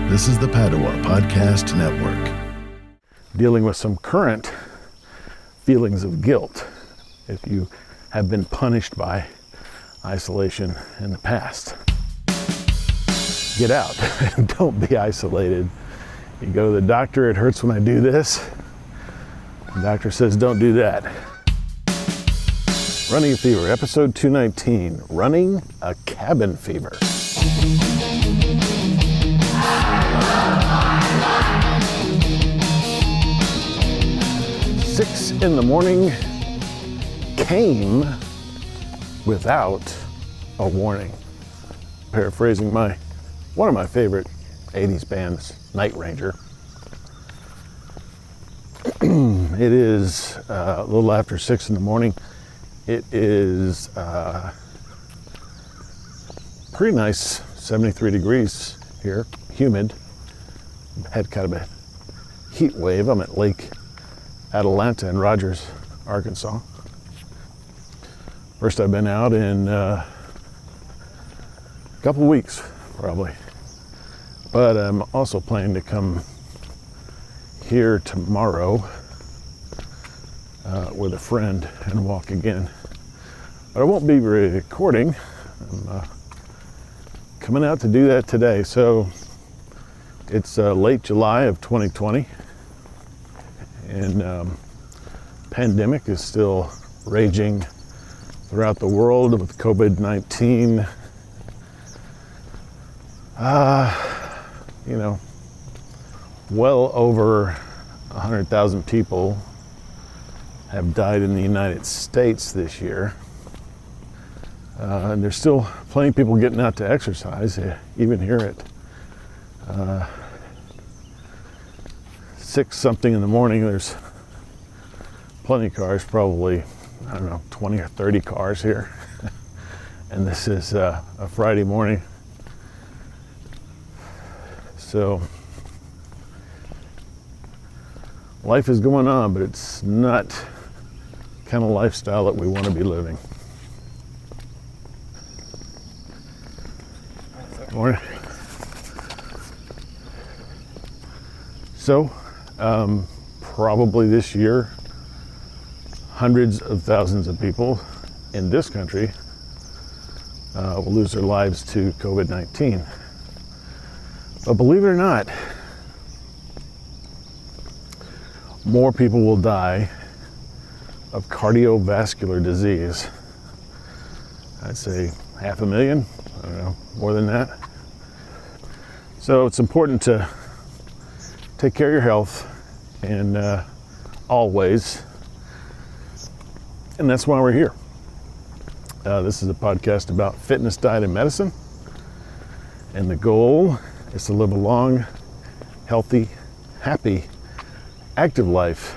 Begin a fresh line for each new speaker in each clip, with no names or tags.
This is the Padua Podcast Network.
Dealing with some current feelings of guilt if you have been punished by isolation in the past. Get out. Don't be isolated. You go to the doctor, it hurts when I do this. The doctor says don't do that. Running a Fever, episode 219, Running a Cabin Fever. 6 in the morning came without a warning. Paraphrasing one of my favorite 80s bands, Night Ranger. It is a little after 6 in the morning. It is pretty nice, 73 degrees here, humid. Had kind of a heat wave. I'm at Lake Atalanta in Rogers, Arkansas. First I've been out in a couple weeks, probably. But I'm also planning to come here tomorrow with a friend and walk again. But I won't be recording. I'm coming out to do that today. So it's late July of 2020. And pandemic is still raging throughout the world with COVID-19. Well over 100,000 people have died in the United States this year. And there's still plenty of people getting out to exercise, even here at 6-something in the morning. There's plenty of cars, probably, 20 or 30 cars here. And this is a Friday morning. So life is going on, but it's not the kind of lifestyle that we want to be living. Morning. So, probably this year, hundreds of thousands of people in this country will lose their lives to COVID-19. But believe it or not, more people will die of cardiovascular disease. I'd say 500,000, I don't know, more than that. So it's important to take care of your health, and always. And that's why we're here. This is a podcast about fitness, diet, and medicine. And the goal is to live a long, healthy, happy, active life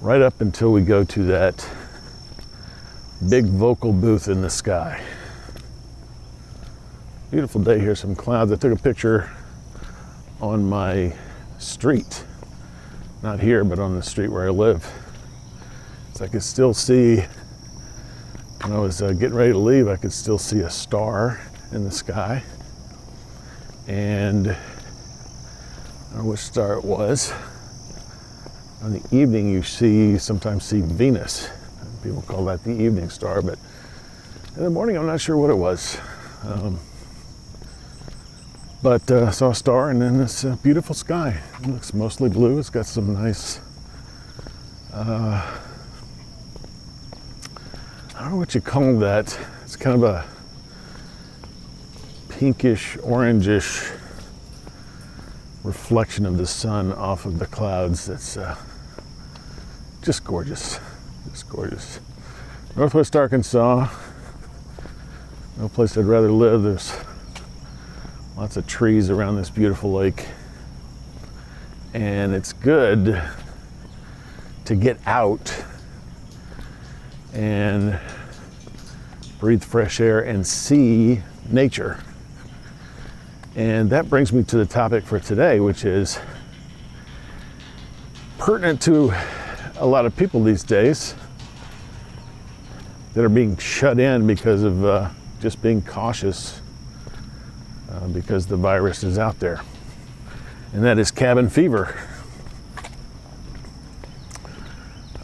right up until we go to that big vocal booth in the sky. Beautiful day here, some clouds. I took a picture on my street, not here, but on the street where I live. So I could still see, when I was getting ready to leave, I could still see a star in the sky. And I don't know which star it was. On the evening, you sometimes see Venus. People call that the evening star, but in the morning, I'm not sure what it was. But saw a star, and then this beautiful sky. It looks mostly blue. It's got some nice, I don't know what you call that. It's kind of a pinkish, orangish reflection of the sun off of the clouds. That's just gorgeous. Just gorgeous. Northwest Arkansas, no place I'd rather live. There's lots of trees around this beautiful lake. And it's good to get out and breathe fresh air and see nature. And that brings me to the topic for today, which is pertinent to a lot of people these days that are being shut in because of just being cautious because the virus is out there. and that is cabin fever.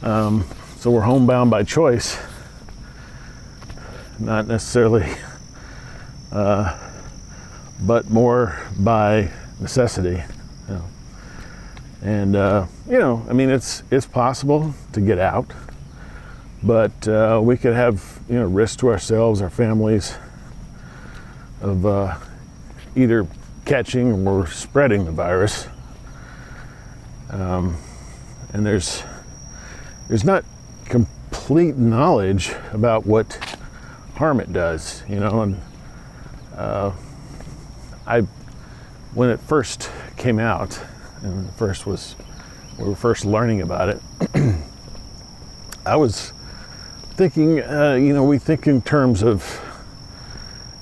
So we're homebound by choice, not necessarily, but more by necessity. You know. And I mean, it's possible to get out, but we could have risk to ourselves, our families, of either catching or spreading the virus. And there's not complete knowledge about what harm it does, and when it first came out, and we were first learning about it, I was thinking, we think in terms of,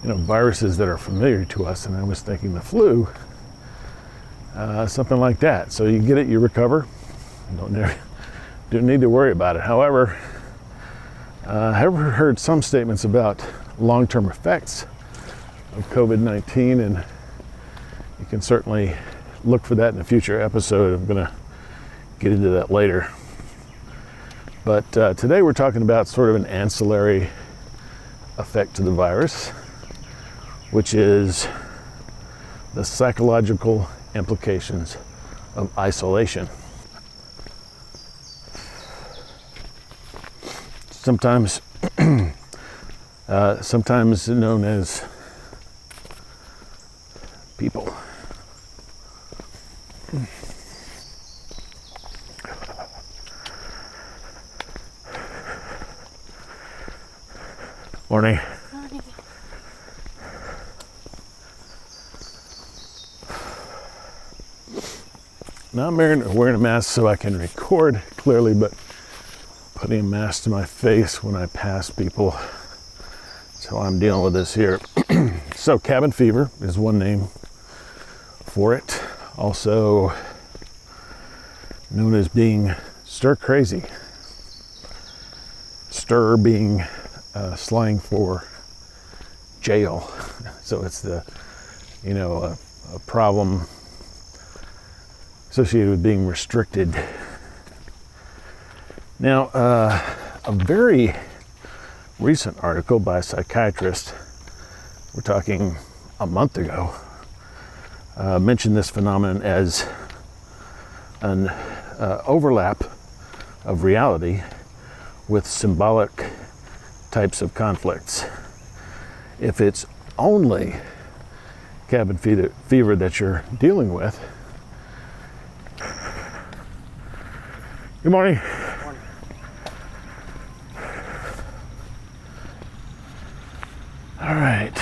viruses that are familiar to us, and I was thinking the flu, something like that. So you get it, you recover, don't need to worry about it. However, I have heard some statements about long-term effects of COVID-19, and you can certainly look for that in a future episode. I'm going to get into that later. But today we're talking about sort of an ancillary effect to the virus, which is the psychological implications of isolation. Sometimes known as people. Morning.
Morning.
Now I'm wearing a mask so I can record clearly, but putting a mask to my face when I pass people. That's how I'm dealing with this here. So cabin fever is one name for it. Also known as being stir crazy. Stir being slang for jail. So it's a problem associated with being restricted. Now, a very recent article by a psychiatrist, we're talking a month ago, mentioned this phenomenon as an overlap of reality with symbolic types of conflicts. If it's only cabin fever that you're dealing with. Good morning.
Morning.
All right.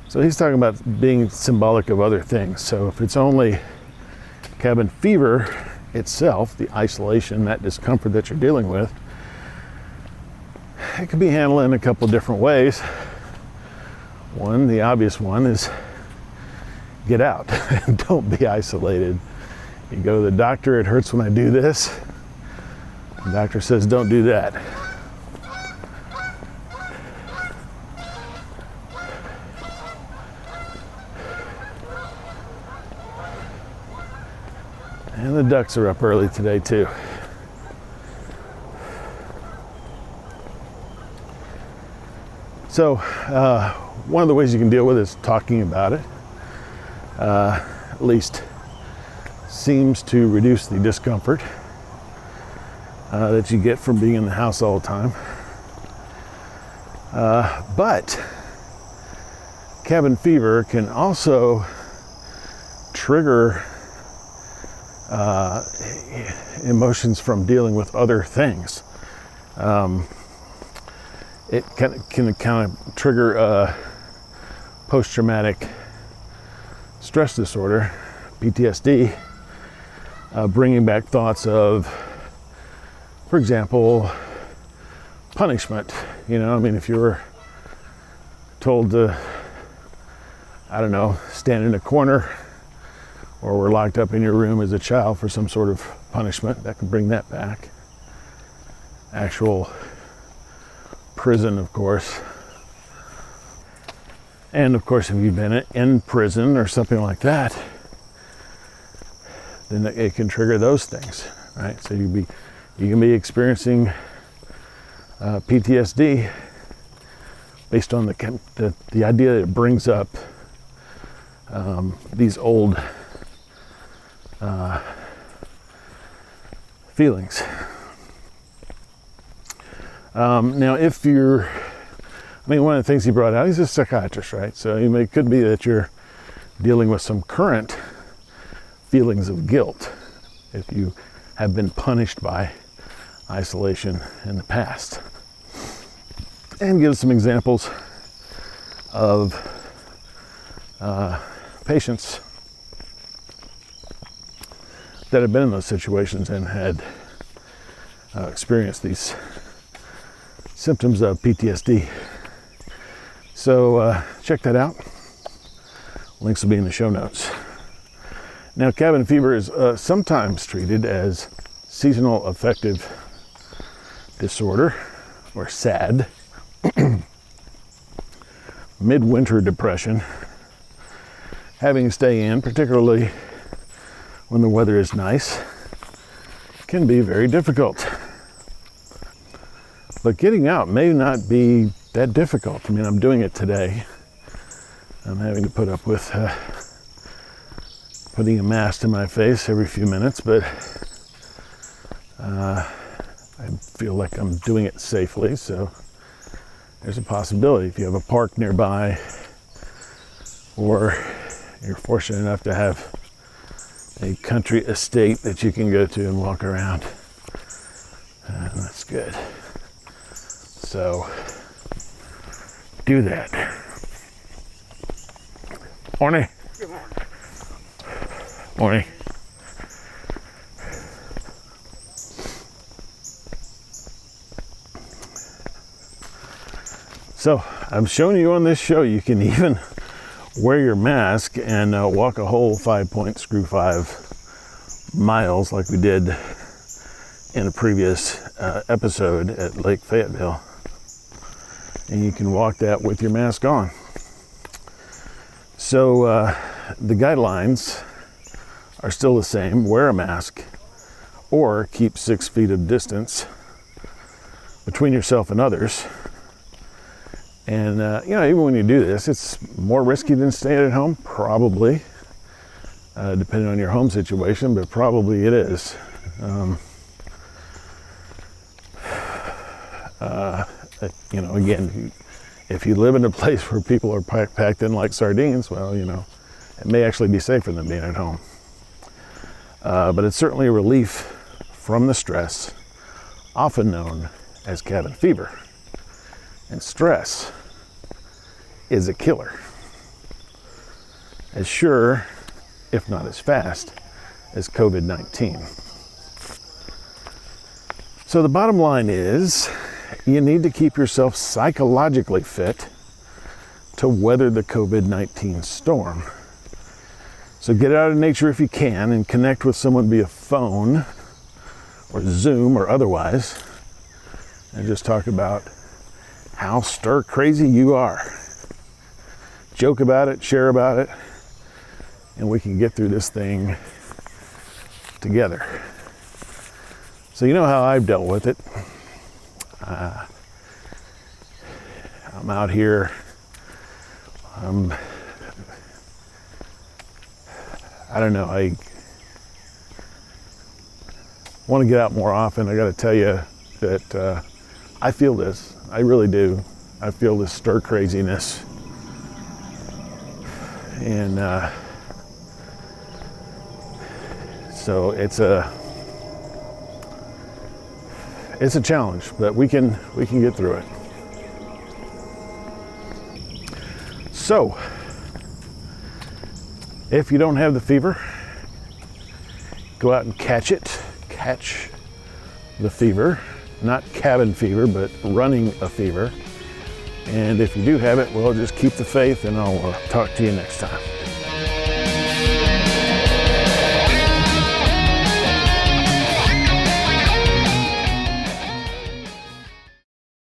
So he's talking about being symbolic of other things. So if it's only cabin fever itself, the isolation, that discomfort that you're dealing with, it can be handled in a couple of different ways. One, the obvious one, is get out and don't be isolated. You go to the doctor, it hurts when I do this. The doctor says don't do that. And the ducks are up early today too. So one of the ways you can deal with it is talking about it. At least seems to reduce the discomfort that you get from being in the house all the time. But cabin fever can also trigger emotions from dealing with other things. It can kind of trigger post-traumatic stress disorder, PTSD, bringing back thoughts of, for example, punishment. If you were told to, stand in a corner, or were locked up in your room as a child for some sort of punishment, that can bring that back. Actual prison, of course. And of course, if you've been in prison or something like that, then it can trigger those things, right? So you can be experiencing PTSD based on the idea that it brings up these old feelings. Now, if you're, one of the things he brought out, he's a psychiatrist, right? So it could be that you're dealing with some current feelings of guilt if you have been punished by isolation in the past. And give some examples of patients that have been in those situations and had experienced these symptoms of PTSD. So check that out. Links will be in the show notes. Now, cabin fever is sometimes treated as seasonal affective disorder, or SAD, midwinter depression. Having to stay in, particularly when the weather is nice, can be very difficult. But getting out may not be that difficult. I'm doing it today. I'm having to put up with putting a mask to my face every few minutes, but I feel like I'm doing it safely, so there's a possibility. If you have a park nearby, or you're fortunate enough to have a country estate that you can go to and walk around, that's good. So do that. Morning.
Good morning.
Morning. So I'm showing you on this show, you can even wear your mask and walk a whole 5.5 miles like we did in a previous episode at Lake Fayetteville. And you can walk that with your mask on. So the guidelines are still the same. Wear a mask or keep 6 feet of distance between yourself and others. And even when you do this, it's more risky than staying at home, probably, depending on your home situation, but probably it is. Again, if you live in a place where people are packed in like sardines, well, it may actually be safer than being at home. But it's certainly a relief from the stress, often known as cabin fever. And stress is a killer. As sure, if not as fast, as COVID-19. So the bottom line is, you need to keep yourself psychologically fit to weather the COVID-19 storm. So get out of nature if you can and connect with someone via phone or Zoom or otherwise, and just talk about how stir crazy you are. Joke about it, share about it, and we can get through this thing together. So you know how I've dealt with it. I'm out here. I don't know. I want to get out more often. I got to tell you that I feel this. I really do. I feel this stir craziness. And so it's a challenge, but we can get through it. So if you don't have the fever, go out and catch it. Catch the fever, not cabin fever, but running a fever. And if you do have it, well, just keep the faith, and I'll talk to you next time.